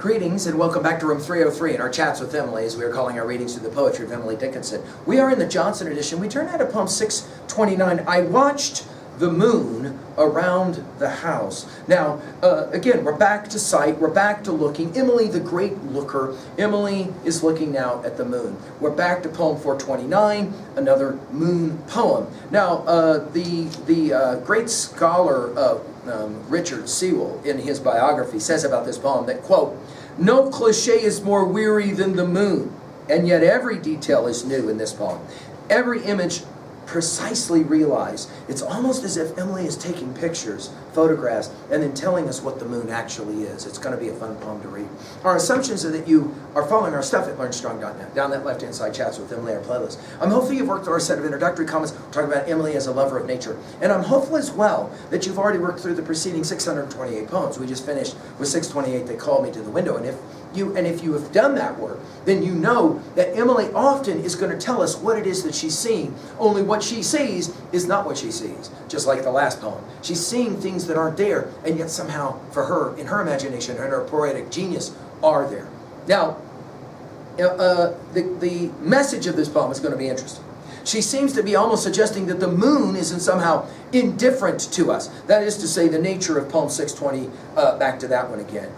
Greetings and welcome back to room 303 in our chats with Emily, as we are calling our readings through the poetry of Emily Dickinson. We are in the Johnson edition. We turn out to poem 629. I watched the moon around the house. Now, again, we're back to sight. We're back to looking. Emily, the great looker. Emily is looking now at the moon. We're back to poem 429, another moon poem. Now, the great scholar Richard Sewell, in his biography, says about this poem that, quote, "No cliche is more weary than the moon, and yet every detail is new in this poem. Every image precisely realized. It's almost as if Emily is taking pictures, photographs, and then telling us what the moon actually is." It's going to be a fun poem to read. Our assumptions are that you are following our stuff at LearnStrong.net. Down that left-hand side, chats with Emily, our playlist. I'm hopeful you've worked through our set of introductory comments talking about Emily as a lover of nature. And I'm hopeful as well that you've already worked through the preceding 628 poems. We just finished with 628, They Called Me to the Window. And if you have done that work, then you know that Emily often is going to tell us what it is that she's seeing. Only what she sees is not what she sees, just like the last poem. She's seeing things that aren't there, and yet somehow, for her, in her imagination and her poetic genius, are there. Now, the message of this poem is going to be interesting. She seems to be almost suggesting that the moon isn't somehow indifferent to us. That is to say, the nature of poem 620, back to that one again.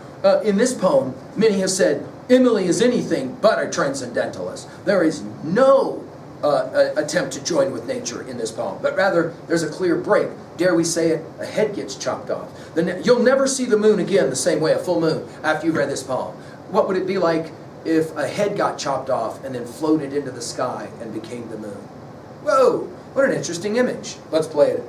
In this poem, many have said, Emily is anything but a transcendentalist. There is no attempt to join with nature in this poem, but rather there's a clear break. Dare we say it? A head gets chopped off. You'll never see the moon again the same way, a full moon, after you've read this poem. What would it be like if a head got chopped off and then floated into the sky and became the moon? Whoa, what an interesting image. Let's play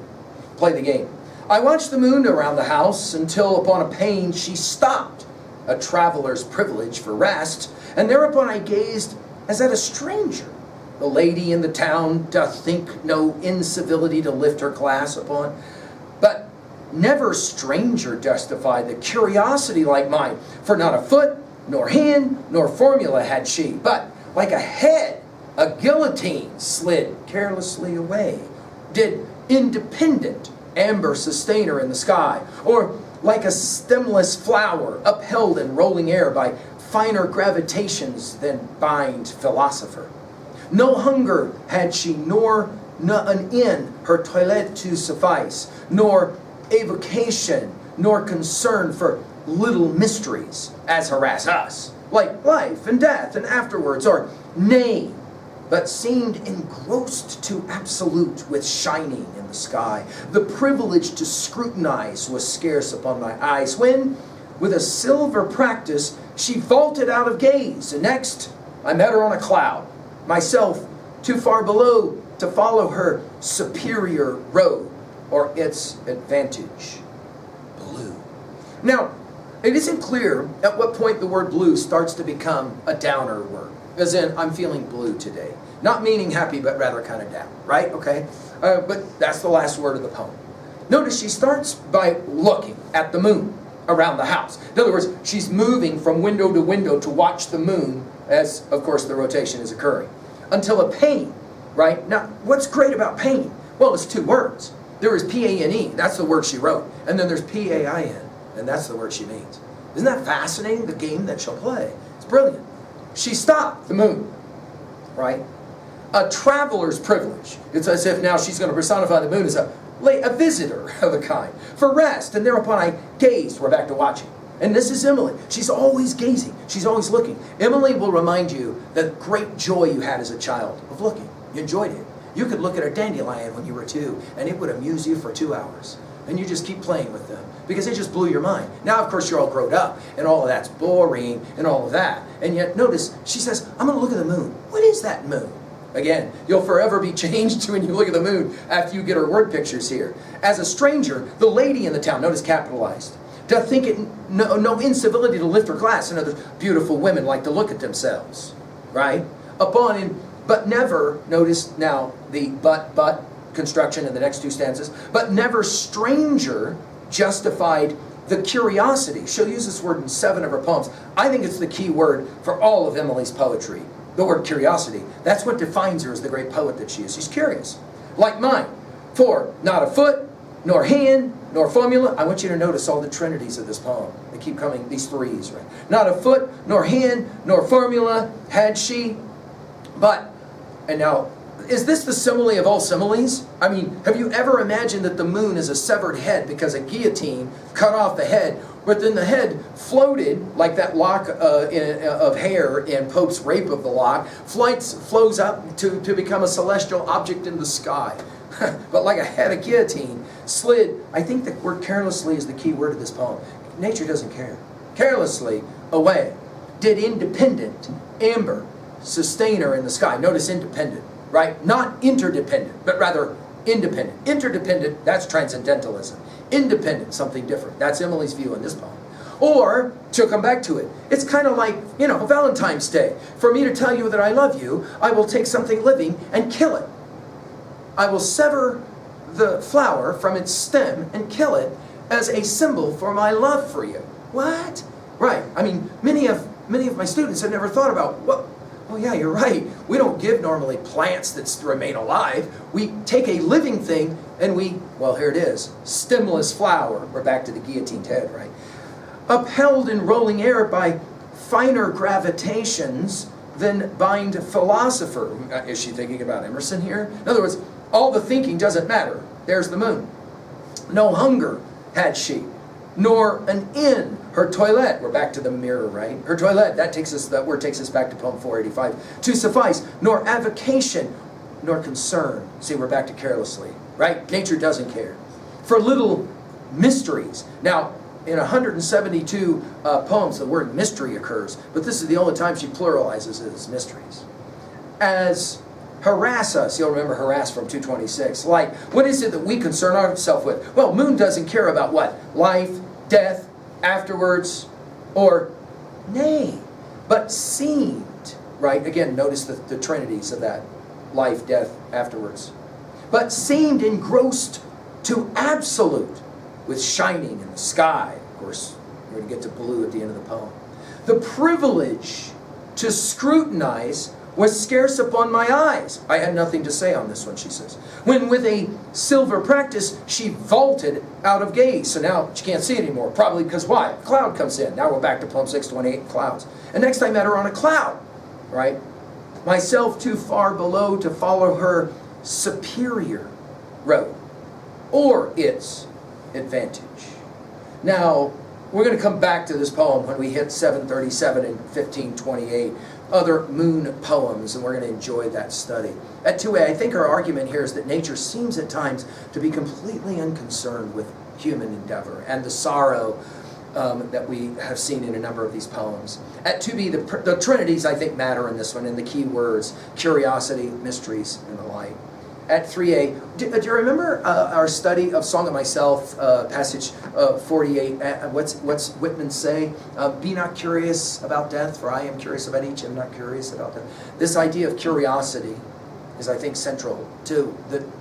the game. I watched the moon around the house until upon a pane she stopped, a traveler's privilege for rest, and thereupon I gazed as at a stranger. The lady in the town doth think no incivility to lift her glass upon, but never stranger justified the curiosity like mine, for not a foot, nor hand, nor formula had she, but like a head, a guillotine slid carelessly away, did independent amber sustain her in the sky, or like a stemless flower upheld in rolling air by finer gravitations than bind philosopher. No hunger had she, nor an inn her toilette to suffice, nor avocation, nor concern for little mysteries as harass us, like life and death and afterwards, or nay, but seemed engrossed to absolute with shining in the sky. The privilege to scrutinize was scarce upon my eyes, when, with a silver practice, she vaulted out of gaze, and next I met her on a cloud, myself too far below to follow her superior road, or its advantage, blue. Now, it isn't clear at what point the word blue starts to become a downer word. As in, I'm feeling blue today. Not meaning happy, but rather kind of down, right? Okay? But that's the last word of the poem. Notice she starts by looking at the moon around the house. In other words, she's moving from window to window to watch the moon as, of course, the rotation is occurring. Until a pane, right? Now, what's great about pane? Well, it's two words. There is P-A-N-E, that's the word she wrote. And then there's P-A-I-N, and that's the word she means. Isn't that fascinating, the game that she'll play? It's brilliant. She stopped the moon, right? A traveler's privilege. It's as if now she's going to personify the moon as a visitor of a kind, for rest, and thereupon I gazed. We're back to watching. And this is Emily. She's always gazing. She's always looking. Emily will remind you that great joy you had as a child of looking. You enjoyed it. You could look at a dandelion when you were 2, and it would amuse you for 2 hours. And you just keep playing with them because it just blew your mind. Now, of course, you're all grown up, and all of that's boring, and all of that. And yet, notice, she says, I'm going to look at the moon. What is that moon? Again, you'll forever be changed when you look at the moon after you get her word pictures here. As a stranger, the lady in the town, notice capitalized, doth think it no incivility to lift her glass. And other beautiful women like to look at themselves, right? But never, notice now the but construction in the next 2 stanzas, but never stranger justified the curiosity. She'll use this word in 7 of her poems. I think it's the key word for all of Emily's poetry. The word curiosity. That's what defines her as the great poet that she is. She's curious. Like mine. For not a foot, nor hand, nor formula. I want you to notice all the trinities of this poem. They keep coming, these threes, right? Not a foot, nor hand, nor formula had she. But, and now, is this the simile of all similes? I mean, have you ever imagined that the moon is a severed head because a guillotine cut off the head, but then the head floated, like that lock of hair in Pope's Rape of the Lock, flows up to become a celestial object in the sky. But like a head of guillotine, slid. I think the word carelessly is the key word of this poem. Nature doesn't care. Carelessly away. Did independent, amber, sustainer in the sky. Notice independent, right? Not interdependent, but rather independent. Interdependent, that's transcendentalism. Independent, something different. That's Emily's view in this poem. Or, to come back to it, it's kind of like, Valentine's Day. For me to tell you that I love you, I will take something living and kill it. I will sever the flower from its stem and kill it as a symbol for my love for you. What? Right. I mean, many of my students have never thought about, well, oh yeah, you're right. We don't give normally plants that remain alive. We take a living thing and well, here it is, stemless flower. We're back to the guillotined head, right? Upheld in rolling air by finer gravitations than bind philosopher. Is she thinking about Emerson here? In other words, all the thinking doesn't matter. There's the moon. No hunger had she, nor an inn. Her toilette, we're back to the mirror, right? Her toilette, that word takes us back to poem 485. To suffice, nor avocation, nor concern. See, we're back to carelessly, right? Nature doesn't care. For little mysteries. Now, in 172 poems, the word mystery occurs, but this is the only time she pluralizes it as mysteries. As harass us, you'll remember harass from 226. Like, what is it that we concern ourselves with? Well, moon doesn't care about what? Life, death, afterwards, or nay, but seemed, right? Again, notice the trinities of that. Life, death, afterwards. But seemed engrossed to absolute with shining in the sky. Of course, we're going to get to blue at the end of the poem. The privilege to scrutinize was scarce upon my eyes. I had nothing to say on this one, she says. When with a silver practice, she vaulted out of gaze. So now she can't see it anymore. Probably because why? A cloud comes in. Now we're back to poem 628, clouds. And next I met her on a cloud, right? Myself too far below to follow her superior road, or its advantage. Now, we're going to come back to this poem when we hit 737 and 1528, other moon poems, and we're going to enjoy that study. At 2a, I think our argument here is that nature seems at times to be completely unconcerned with human endeavor and the sorrow that we have seen in a number of these poems. At 2b, the trinities, I think, matter in this one, and the key words, curiosity, mysteries, and the like. At 3a, do you remember our study of Song of Myself, passage 48? What's Whitman say? Be not curious about death, for I am curious about each, am not curious about death. This idea of curiosity is, I think, central to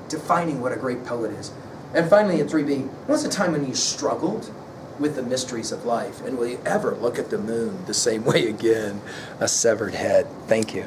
defining what a great poet is. And finally, at 3b, what's the time when you struggled with the mysteries of life? And will you ever look at the moon the same way again? A severed head. Thank you.